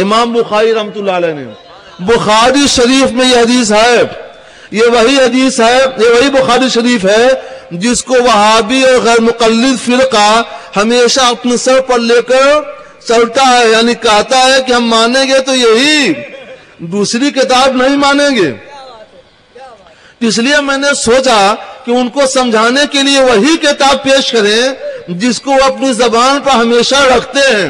امام بخاری رحمۃ اللہ علیہ نے. بخاری شریف میں یہ حدیث ہے، یہ وہی حدیث ہے، یہ وہی بخاری شریف ہے جس کو وہابی اور غیر مقلد فرقہ ہمیشہ اپنے سر پر لے کر چلتا ہے، یعنی کہتا ہے کہ ہم مانیں گے تو یہی، دوسری کتاب نہیں مانیں گے. اس لیے میں نے سوچا کہ ان کو سمجھانے کے لیے وہی کتاب پیش کریں جس کو وہ اپنی زبان پر ہمیشہ رکھتے ہیں،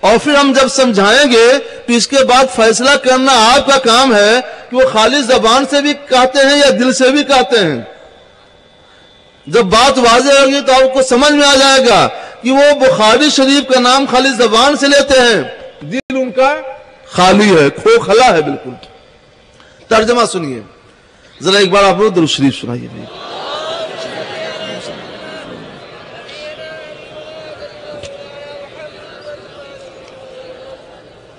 اور پھر ہم جب سمجھائیں گے تو اس کے بعد فیصلہ کرنا آپ کا کام ہے کہ وہ خالی زبان سے بھی کہتے ہیں یا دل سے بھی کہتے ہیں. جب بات واضح ہوگی تو آپ کو سمجھ میں آ جائے گا کہ وہ بخاری شریف کا نام خالی زبان سے لیتے ہیں، دل ان کا خالی ہے، کھوکھلا ہے بالکل. ترجمہ سنیے ذرا ایک بار، آپ لوگ درود شریف سنائیے.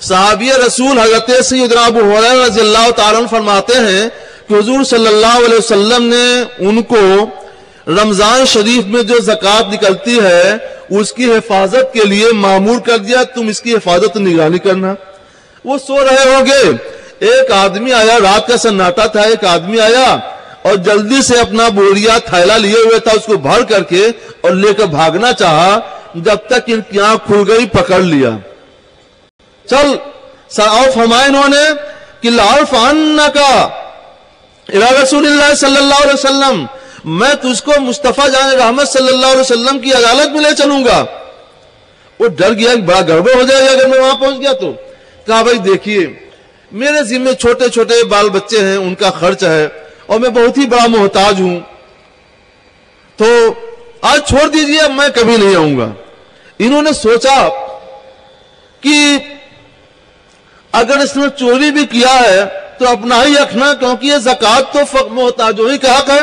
صحابی رسول حضرت سیدنا ابو ہریرہ رضی اللہ تعالیٰ عنہ فرماتے ہیں کہ حضور صلی اللہ علیہ وسلم نے ان کو رمضان شریف میں جو زکوٰۃ نکلتی ہے اس کی حفاظت کے لیے مامور کر دیا، تم اس کی حفاظت نگرانی کرنا. وہ سو رہے ہوگے، ایک آدمی آیا، رات کا سناٹا تھا، ایک آدمی آیا اور جلدی سے اپنا بوریا تھیلا لیے ہوئے تھا، اس کو بھر کر کے اور لے کر بھاگنا چاہا. جب تک ان کی آنکھ کھل گئی پکڑ لیا. چل اور فرمایا انہوں نے کہ لَأَرْفَعَنَّكَ إِلَىٰ رسول اللہ صلی اللہ علیہ وسلم، میں تجھ کو مصطفیٰ جان رحمت صلی اللہ علیہ وسلم کی عدالت میں لے چلوں گا. وہ ڈر گیا کہ بڑا گڑبڑ ہو جائے گا اگر میں وہاں پہنچ گیا تو. کہا بھائی دیکھیے میرے ذمہ چھوٹے چھوٹے بال بچے ہیں، ان کا خرچ ہے اور میں بہت ہی بڑا محتاج ہوں، تو آج چھوڑ دیجئے، میں کبھی نہیں آؤں گا. انہوں نے سوچا کہ اگر اس نے چوری بھی کیا ہے تو اپنا ہی رکھنا، کیونکہ یہ زکوٰۃ تو محتاجوں ہی کا حق ہے.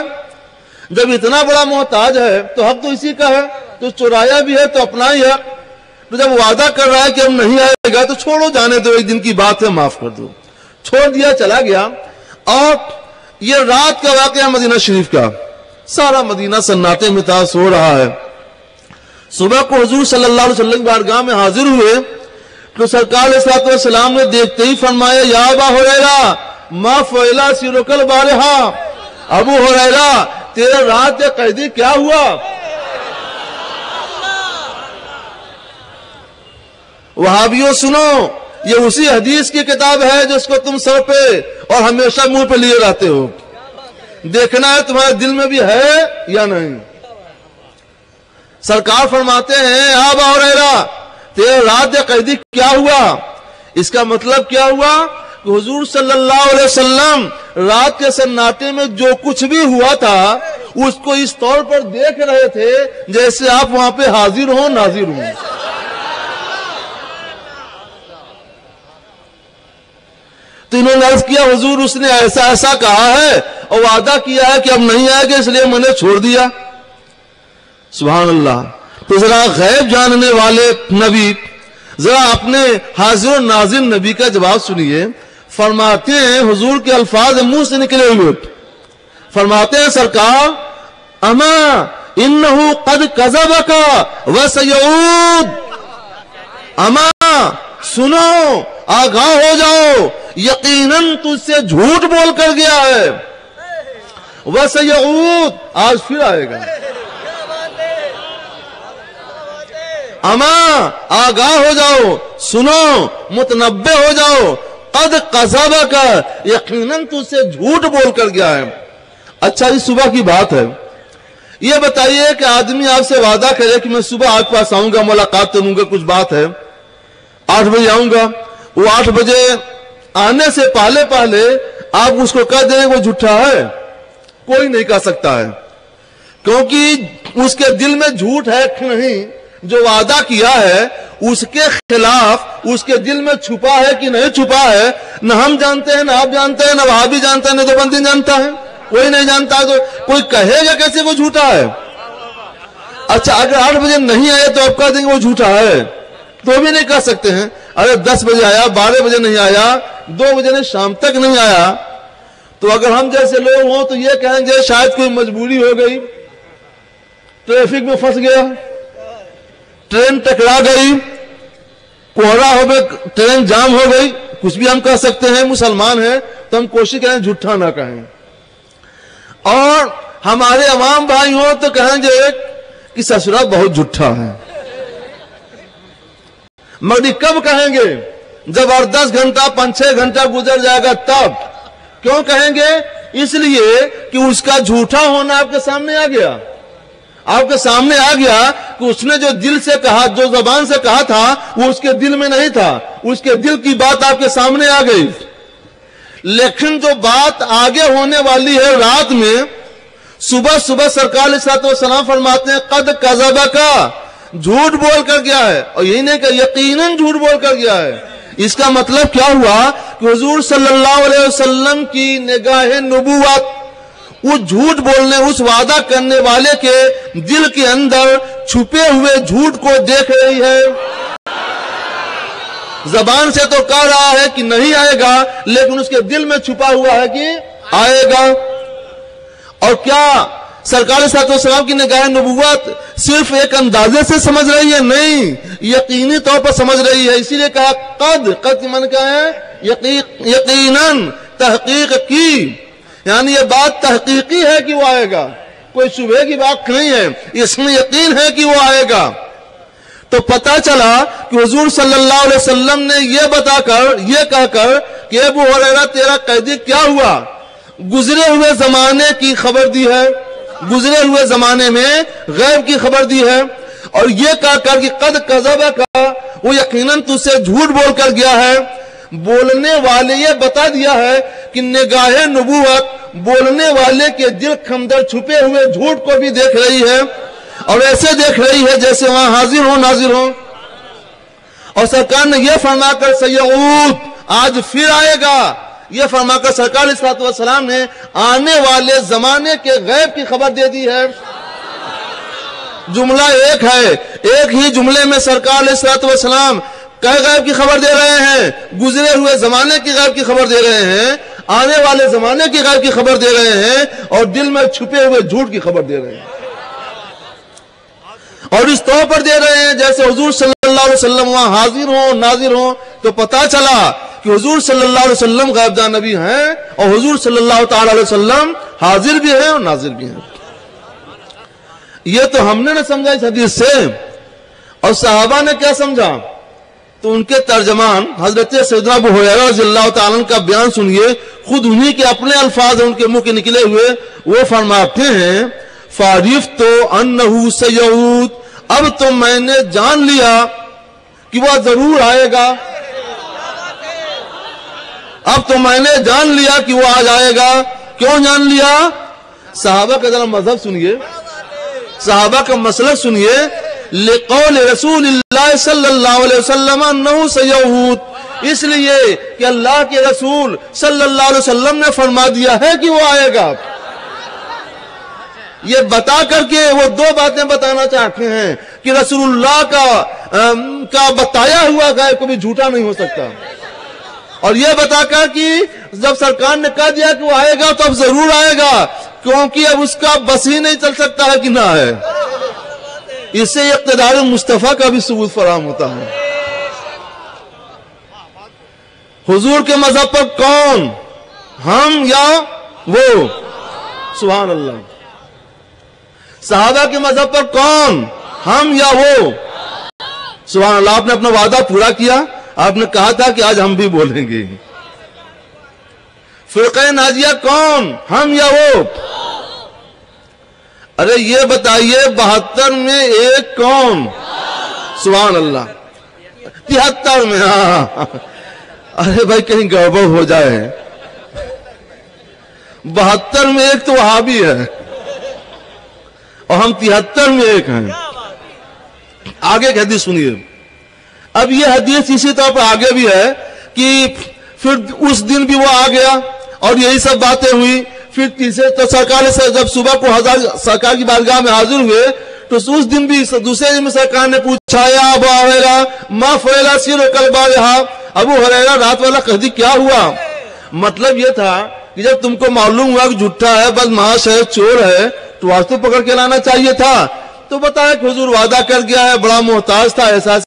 جب اتنا بڑا محتاج ہے تو حق تو اسی کا ہے، تو چورایا بھی ہے تو اپنا ہی حق. تو جب وعدہ کر رہا ہے کہ ہم نہیں آئے گا تو چھوڑو، جانے دو، ایک دن کی بات ہے، معاف کر دو. چھوڑ دیا، چلا گیا. اور یہ رات کا واقعہ مدینہ شریف کا، سارا مدینہ سناٹے میں تھا، سو رہا ہے. صبح کو حضور صلی اللہ علیہ وسلم بارگاہ میں حاضر ہوئے تو سرکار علیہ الصلوۃ والسلام نے دیکھتے ہی فرمایا یا ابا ہریرہ ما فعل سرک البارحہ، ابو ہریرہ تیرے رات کے قیدی کیا ہوا؟ وہابیوں سنو، یہ اسی حدیث کی کتاب ہے جس کو تم سر پہ اور ہمیشہ منہ پہ لیے رہتے ہو. دیکھنا ہے تمہارے دل میں بھی ہے یا نہیں. سرکار فرماتے ہیں ابا ہریرہ تیرے رات کے قیدی کیا ہوا؟ اس کا مطلب کیا ہوا کہ حضور صلی اللہ علیہ وسلم رات کے سناٹے میں جو کچھ بھی ہوا تھا اس کو اس طور پر دیکھ رہے تھے جیسے آپ وہاں پہ حاضر ہوں، ناظر ہوں. تو انہوں نے عرض کیا حضور اس نے ایسا ایسا کہا ہے اور وعدہ کیا ہے کہ ہم نہیں آئیں گے، اس لیے میں نے چھوڑ دیا. سبحان اللہ. تو ذرا غیب جاننے والے نبی، ذرا اپنے حاضر و ناظر نبی کا جواب سنیے. فرماتے ہیں حضور کے الفاظ منہ سے نکلے ہوئے، فرماتے ہیں سرکار اما انہو قد کذبک وسیعود، اما سنو، آگاہ ہو جاؤ، یقیناً تجھ سے جھوٹ بول کر گیا ہے. وسیعود آج پھر آئے گا. اما آگاہ ہو جاؤ، سنو، متنبہ ہو جاؤ، قد قذبک یقیناً تجھ سے جھوٹ بول کر گیا ہے. اچھا یہ صبح کی بات ہے، یہ بتائیے کہ آدمی آپ سے وعدہ کرے کہ میں صبح آپ پاس آؤں گا، ملاقات کروں گا، کچھ بات ہے، 8 بجے آؤں گا. وہ 8 بجے آنے سے پہلے آپ اس کو کہہ دیں وہ جھوٹا ہے، کوئی نہیں کہہ سکتا ہے، کیونکہ اس کے دل میں جھوٹ ہے کہ نہیں. جو وعدہ کیا ہے اس کے خلاف اس کے دل میں چھپا ہے کہ نہیں چھپا ہے، نہ ہم جانتے ہیں، نہ آپ جانتے ہیں، نہ وہابی جانتا ہے، نہ دیوبندی جانتا ہے، کوئی نہیں جانتا. تو کوئی کہے گا کیسے وہ جھوٹا ہے؟ اچھا اگر 8 بجے نہیں آئے تو آپ کہہ دیں گے وہ جھوٹا ہے، تو بھی نہیں کہہ سکتے ہیں. ارے 10 بجے آیا، 12 بجے نہیں آیا، 2 بجے نہیں، شام تک نہیں آیا، تو اگر ہم جیسے لوگ ہوں تو یہ کہیں گے شاید کوئی مجبوری ہو گئی، ٹریفک میں پھنس گیا، ٹرین ٹکرا گئی، कोहरा हो गए, ट्रेन जाम हो गई, कुछ भी हम कह सकते हैं, मुसलमान हैं तो हम कोशिश करें झूठा ना कहें। और हमारे अवाम भाई हो तो कहेंगे कि ससुराल बहुत झूठा है, मगर कब कहेंगे? जब 8-10 घंटा 5-6 घंटा गुजर जाएगा तब। क्यों कहेंगे? इसलिए कि उसका झूठा होना आपके सामने आ गया, आपके सामने आ गया कि उसने जो दिल से कहा, जो जबान से कहा था, वो उसके दिल में नहीं था, उसके दिल की बात आपके सामने आ गई। लेकिन जो बात आगे होने वाली है रात में, सुबह सुबह सरकार अलैहिस्सलाम फरमाते हैं कद कज़बा का, झूठ बोल कर गया है। और यही नहीं कि यकीनन झूठ बोल कर गया है। इसका मतलब क्या हुआ कि हुजूर सल्लल्लाहु अलैहि वसल्लम की निगाह नबुवत उस झूठ बोलने, उस वादा करने वाले के दिल के अंदर छुपे हुए झूठ को देख रही है। जबान से तो कह रहा है कि नहीं आएगा, लेकिन उसके दिल में छुपा हुआ है कि आएगा। और क्या सरकार अलैहिस्सलाम की निगाह नबुवत सिर्फ एक अंदाजे से समझ रही है? नहीं, यकीनी तौर पर समझ रही है। इसीलिए कहा कद के मन क्या है? यकीनन, तहकीक की, यानी ये बात तहकीकी है कि वो आएगा, कोई शुबहे की बात नहीं है, इसमें यकीन है कि वो आएगा। तो पता चला कि हुजूर सल्लल्लाहु अलैहि वसल्लम ने ये बताकर, ये कहकर कि अबू हुरैरा तेरा कैदी क्या हुआ, गुजरे हुए जमाने की खबर दी है, गुजरे हुए जमाने में गैब की खबर दी है। और ये कहकर कि कद कज़बा का, वो यकीनन तुझसे झूठ बोल कर गया है। बोलने वाले ये बता दिया है कि निगाह नबुवत बोलने वाले के दिल के अंदर छुपे हुए झूठ को भी देख रही है, और ऐसे देख रही है जैसे वहां हाजिर हो नाजिर हो। और सरकार ने यह फरमाकर सयऊद, आज फिर आएगा, यह फरमाकर सरकार अलैहिस्सलाम ने आने वाले जमाने के गैब की खबर दे दी है। जुमला एक है, एक ही जुमले में सरकार अलैहिस्सलाम कई गैब की खबर दे रहे हैं, गुजरे हुए जमाने की गैब की खबर दे रहे हैं, आने वाले जमाने की गैब की खबर दे रहे हैं, और दिल में छुपे हुए झूठ की खबर दे रहे हैं। और इस तौर पर दे रहे हैं जैसे हुजूर सल्लल्लाहु अलैहि वसल्लम वहां हाजिर हो नाजिर हो। तो पता चला कि हुजूर सल्लल्लाहु अलैहि वसल्लम गैबदान नबी हैं, और हुजूर सल्लल्लाहु ताला अलैहि वसल्लम हाजिर भी हैं और नाजिर भी हैं। ये तो हमने न समझा इस हदीस से, और सहाबा ने क्या समझा? तो उनके तर्जमान हजरत सैयदना अबू हुरैरा रज़ियल्लाहु ताला अन्हु का बयान सुनिए, खुद उन्हीं के अपने अल्फाज उनके मुंह के निकले हुए। वो फरमाते हैं फारिफ तो अन्नहु सयऊद, अब तो मैंने जान लिया कि वह जरूर आएगा, अब तो मैंने जान लिया कि वो आज आएगा। क्यों जान लिया? सहाबा का जरा मजहब सुनिए, सहाबा का मसलक सुनिए। लिक़ौल रसूलिल्लाह सल्लल्लाहु अलैहि वसल्लम अन्नहु सयऊद, इसलिए कि अल्लाह के रसूल सल्लल्लाहु अलैहि वसल्लम ने फरमा दिया है कि वो आएगा। ये बता करके वो दो बातें बताना चाहते हैं कि रसूलुल्लाह का बताया हुआ गैब कभी झूठा नहीं हो सकता, और ये बताकर कि जब सरकार ने कह दिया कि वो आएगा तो अब जरूर आएगा, क्योंकि अब उसका बस ही नहीं चल सकता है कि ना है। इससे इक़्तिदार मुस्तफा का भी सबूत फराहम होता है। हुजूर के मजहब पर कौन, हम या वो? सुभान अल्लाह। सहाबा के मजहब पर कौन, हम या वो? सुभान अल्लाह। आपने अपना वादा पूरा किया, आपने कहा था कि आज हम भी बोलेंगे। फ़िरक़े नाजिया कौन, हम या वो? अरे ये बताइए 72 में एक कौन? सुभान अल्लाह। 73 में, हाँ। अरे भाई कहीं गड़बड़ हो जाए। 72 में एक तो वहाबी है, और हम 73 में एक हैं। आगे की हदीस सुनिए। अब ये हदीस इसी तौर पर आगे भी है कि फिर उस दिन भी वो आ गया और यही सब बातें हुई। फिर तीसरे तो सरकार से जब सुबह को सरकार की बारगाह में हाजिर हुए तो उस दिन भी दूसरे दिन में सरकार ने पूछा या अबू हुरैरा मा फअला सिर कल बारहा, अबू हुरैरा रात वाला कहदी क्या हुआ? मतलब ये था कि जब तुमको मालूम हुआ कि झूठा है, बदमाश है, चोर है, तो वास्तव पकड़ के लाना चाहिए था। तो बताया कि हुजूर वादा कर गया है, बड़ा मोहताज था, ऐसा